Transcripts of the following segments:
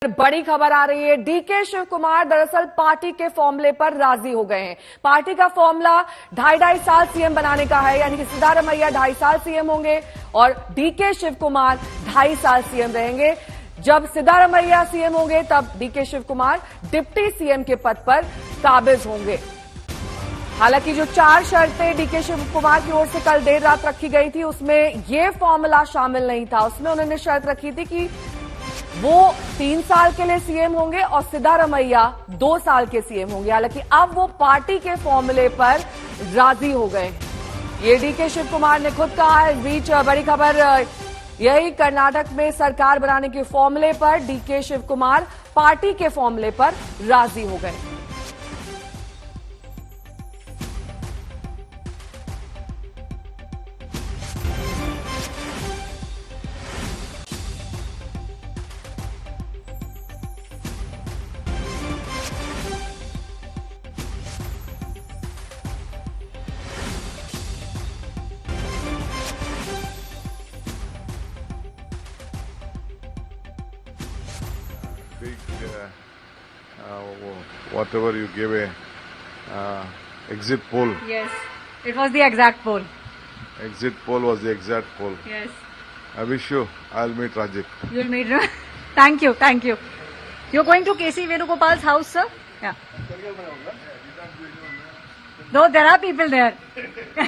बड़ी खबर आ रही है। डीके शिव कुमार दरअसल पार्टी के फॉर्मूले पर राजी हो गए हैं। पार्टी का फॉर्मूला 2.5 साल सीएम बनाने का है, यानी कि सिद्धारमैया 2.5 साल सीएम होंगे और डीके शिव कुमार 2.5 साल सीएम रहेंगे। जब सिद्धारमैया सीएम होंगे तब D K Shivakumar deputy CM के पद पर काबिज होंगे। हालांकि जो 4 शर्तें डीके शिव कुमार की ओर से कल देर रात रखी गई थी उसमें यह फॉर्मूला शामिल नहीं था। उसमें उन्होंने शर्त रखी थी कि वो 3 साल के लिए सीएम होंगे और सिद्धारमैया 2 साल के सीएम होंगे। हालांकि अब वो पार्टी के फॉर्मूले पर राजी हो गए। ये डीके शिव कुमार ने खुद कहा है। इस बीच बड़ी खबर यही, कर्नाटक में सरकार बनाने के फॉर्मूले पर डीके शिव कुमार पार्टी के फॉर्मूले पर राजी हो गए। Whatever you gave a exit poll. Yes, it was the exact poll. Exit poll was the exact poll. Yes. I wish you. I'll meet Rajiv. You'll meet. Thank you. Thank you. You're going to KC Venugopal's house, sir? Yeah. No, there are people there. Except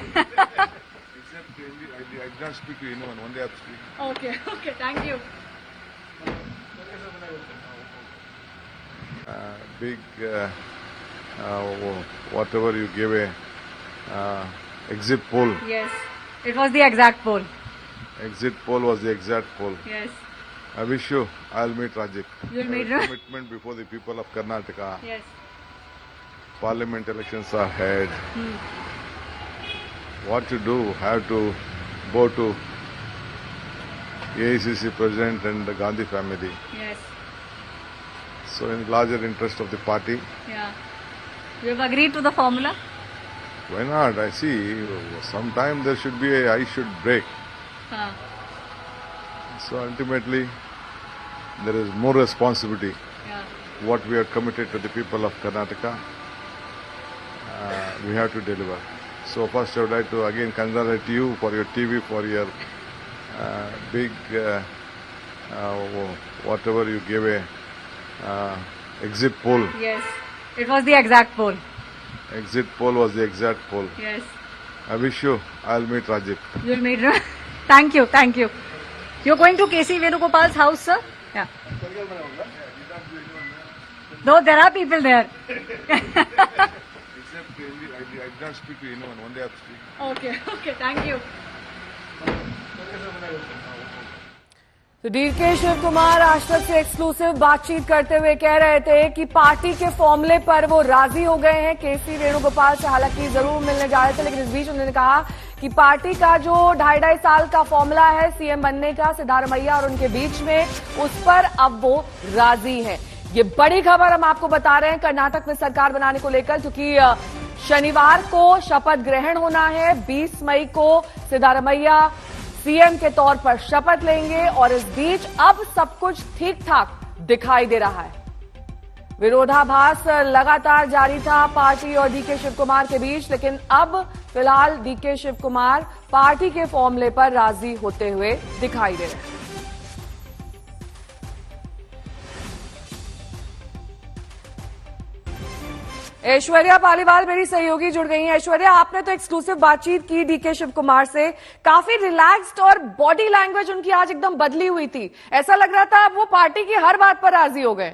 I did not speak to anyone. One day I have to speak. Okay. Okay. Thank you. Whatever you gave a exit poll. Yes, it was the exact poll. Exit poll was the exact poll. Yes. I wish you. I'll meet Rajiv. You'll meet. Commitment before the people of Karnataka. Yes. Parliament elections are ahead. What to do? Have to go to AICC President and the Gandhi family. Yes. So in larger interest of the party. Yeah. You have agreed to the formula? Why not? I see. Sometime there should be I should break. So ultimately, there is more responsibility. Yeah. What we are committed to the people of Karnataka, we have to deliver. So first I would like to again congratulate you for your TV, for your big, whatever you gave a exit poll. Yes, it was the exact poll. Exit poll was the exact poll. Yes. I wish you. I'll meet Rajiv. You'll meet. Thank you. Thank you. You're going to KC Venugopal's house, sir? Yeah. No, there are people there. Except I did not speak to anyone. One day I have to speak. Okay. Okay. Thank you. तो DK Shiv Kumar आज तक से exclusive बातचीत करते हुए कह रहे थे कि पार्टी के फॉर्मूले पर वो राजी हो गए हैं। केसी वेणुगोपाल से हालांकि जरूर मिलने जा रहे थे, लेकिन इस बीच उन्होंने कहा कि पार्टी का जो 2.5 साल का फॉर्मूला है सीएम बनने का सिद्धारमैया और उनके बीच में, उस पर अब वो राजी हैं। ये बड़ी खबर हम आपको बता रहे हैं कर्नाटक में सरकार बनाने को लेकर, क्योंकि शनिवार को शपथ ग्रहण होना है। 20 मई को सिद्धारमैया सीएम के तौर पर शपथ लेंगे और इस बीच अब सब कुछ ठीक ठाक दिखाई दे रहा है। विरोधाभास लगातार जारी था पार्टी और डीके शिव कुमार के बीच, लेकिन अब फिलहाल डीके शिव कुमार पार्टी के फॉर्मूले पर राजी होते हुए दिखाई दे रहे हैं। ऐश्वर्या पालीवाल मेरी सहयोगी जुड़ गई हैं। ऐश्वर्या, आपने तो एक्सक्लूसिव बातचीत की डीके शिव कुमार से, काफी रिलैक्स्ड और बॉडी लैंग्वेज उनकी आज एकदम बदली हुई थी। ऐसा लग रहा था अब वो पार्टी की हर बात पर राजी हो गए।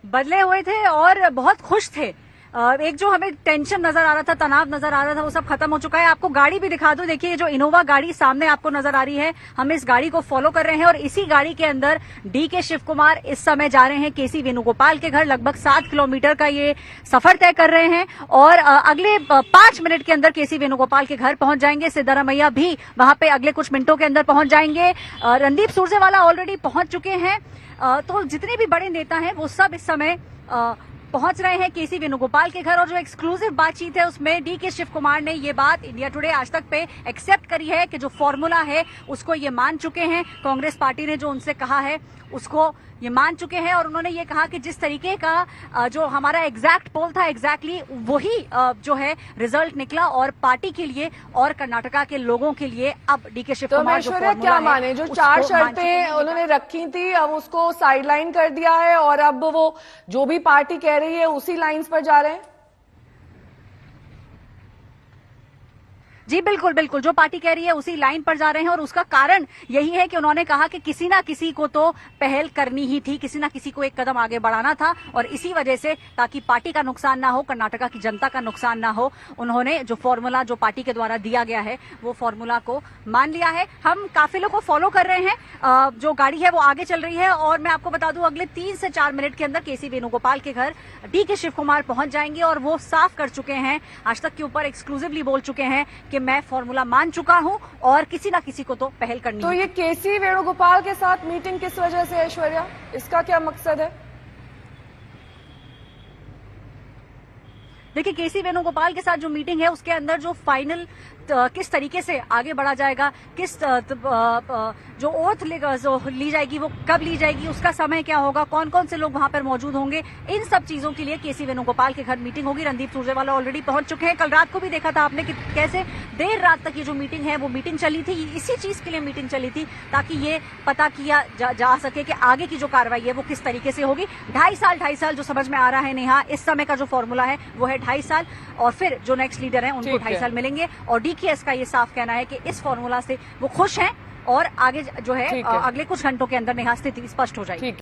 बदले हुए थे और बहुत खुश थे। एक जो हमें टेंशन नजर आ रहा था, तनाव नजर आ रहा था, वो सब खत्म हो चुका है। आपको गाड़ी भी दिखा दूं, देखिए जो इनोवा गाड़ी सामने आपको नजर आ रही है, हम इस गाड़ी को फॉलो कर रहे हैं और इसी गाड़ी के अंदर डीके शिव कुमार इस समय जा रहे हैं केसी वेणुगोपाल के घर। लगभग 7 किलोमीटर का ये सफर तय कर रहे हैं और अगले 5 मिनट के अंदर केसी वेणुगोपाल के घर पहुंच जाएंगे। सिद्धारमैया भी वहां पे अगले कुछ मिनटों के अंदर पहुंच जाएंगे। रणदीप सुरजेवाला ऑलरेडी पहुंच चुके हैं। तो जितने भी बड़े नेता हैं वो सब इस समय पहुंच रहे हैं केसी वेणुगोपाल के घर और जो एक्सक्लूसिव बातचीत है उसमें डीके शिव कुमार ने ये बात इंडिया टुडे आज तक पे एक्सेप्ट करी है कि जो फॉर्मूला है उसको ये मान चुके हैं। कांग्रेस पार्टी ने जो उनसे कहा है उसको ये मान चुके हैं और उन्होंने ये कहा कि जिस तरीके का जो हमारा एग्जैक्ट पोल था एग्जैक्टली वही जो है रिजल्ट निकला और पार्टी के लिए और कर्नाटका के लोगों के लिए अब डीके शिव तो कुमार जो ऐश्वर्या फॉर्मूला क्या है, माने, जो उसको 4 मान चुके शर्तें हैं। उन्होंने रखी थी अब उसको साइडलाइन कर दिया है और अब वो जो भी पार्टी कह रही है उसी लाइंस पर जा रहे हैं। जी बिल्कुल बिल्कुल, जो पार्टी कह रही है उसी लाइन पर जा रहे हैं और उसका कारण यही है कि उन्होंने कहा कि किसी ना किसी को तो पहल करनी ही थी, किसी ना किसी को एक कदम आगे बढ़ाना था और इसी वजह से ताकि पार्टी का नुकसान ना हो, कर्नाटका की जनता का नुकसान ना हो, उन्होंने जो फॉर्मूला जो पार्टी के द्वारा दिया गया है वो फॉर्मूला को मान लिया है। हम काफिलों को फॉलो कर रहे हैं, जो गाड़ी है वो आगे चल रही है और मैं आपको बता दूं अगले 3 से 4 मिनट के अंदर केसी वेणुगोपाल के घर डीके शिव कुमार पहुंच जाएंगे और वो साफ कर चुके हैं, आज तक के ऊपर एक्सक्लूसिवली बोल चुके हैं कि मैं फॉर्मूला मान चुका हूं और किसी ना किसी को तो पहल करनी तो है। ये केसी वेणुगोपाल के साथ मीटिंग किस वजह से है ऐश्वर्या, इसका क्या मकसद है? देखिए केसी वेणुगोपाल के साथ जो मीटिंग है उसके अंदर जो फाइनल किस तरीके से आगे बढ़ा जाएगा, किस जो ओथ ली जाएगी वो कब ली जाएगी, उसका समय क्या होगा, कौन कौन से लोग वहां पर मौजूद होंगे, इन सब चीजों के लिए केसी वेणुगोपाल के घर मीटिंग होगी। रणदीप सुरजेवाला ऑलरेडी पहुंच चुके हैं। कल रात को भी देखा था आपने कि कैसे देर रात तक ये जो मीटिंग है वो मीटिंग चली थी, इसी चीज के लिए मीटिंग चली थी ताकि ये पता किया जा सके कि आगे की जो कार्रवाई है वो किस तरीके से होगी। 2.5 साल जो समझ में आ रहा है नेहा, इस समय का जो फॉर्मूला है वो है 2.5 साल और फिर जो नेक्स्ट लीडर है उनको 2.5 साल मिलेंगे और डीकेएस का ये साफ कहना है कि इस फॉर्मूला से वो खुश हैं और आगे जो है अगले कुछ घंटों के अंदर नेहा स्थिति स्पष्ट हो जाएगी।